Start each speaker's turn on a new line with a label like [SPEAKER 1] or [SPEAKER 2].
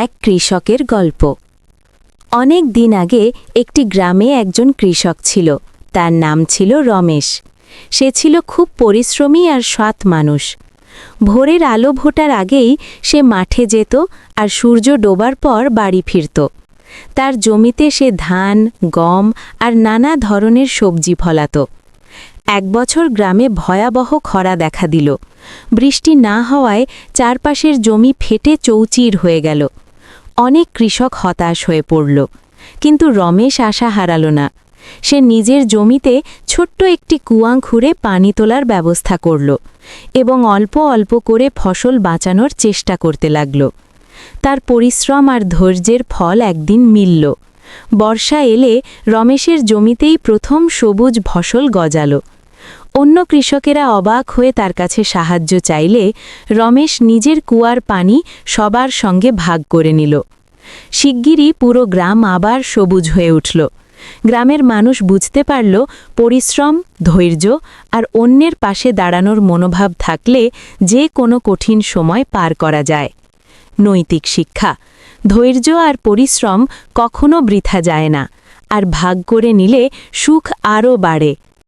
[SPEAKER 1] এক কৃষকের গল্প। অনেক দিন আগে একটি গ্রামে একজন কৃষক ছিল। তার নাম ছিল রমেশ। সে ছিল খুব পরিশ্রমী আর সৎ মানুষ। ভোরের আলো ফোটার আগেই সে মাঠে যেত আর সূর্য ডোবার পর বাড়ি ফিরত। তার জমিতে সে ধান, গম আর নানা ধরনের সবজি ফলাত। এক বছর গ্রামে ভয়াবহ খরা দেখা দিল। বৃষ্টি না হওয়ায় চারপাশের জমি ফেটে চৌচির হয়ে গেল। অনেক কৃষক হতাশ হয়ে পড়ল, কিন্তু রমেশ আশা হারাল না। সে নিজের জমিতে ছোট্ট একটি কুয়া খুঁড়ে পানি তোলার ব্যবস্থা করল এবং অল্প অল্প করে ফসল বাঁচানোর চেষ্টা করতে লাগল। তার পরিশ্রম আর ধৈর্যের ফল একদিন মিলল। বর্ষা এলে রমেশের জমিতেই প্রথম সবুজ ফসল গজাল। অন্য কৃষকেরা অবাক হয়ে তার কাছে সাহায্য চাইলে রমেশ নিজের কুয়ার পানি সবার সঙ্গে ভাগ করে নিল। শিগগিরই পুরো গ্রাম আবার সবুজ হয়ে উঠল। গ্রামের মানুষ বুঝতে পারল, পরিশ্রম, ধৈর্য আর অন্যের পাশে দাঁড়ানোর মনোভাব থাকলে যে কোনো কঠিন সময় পার করা যায়। নৈতিক শিক্ষা: ধৈর্য আর পরিশ্রম কখনো বৃথা যায় না, আর ভাগ করে নিলে সুখ আরও বাড়ে।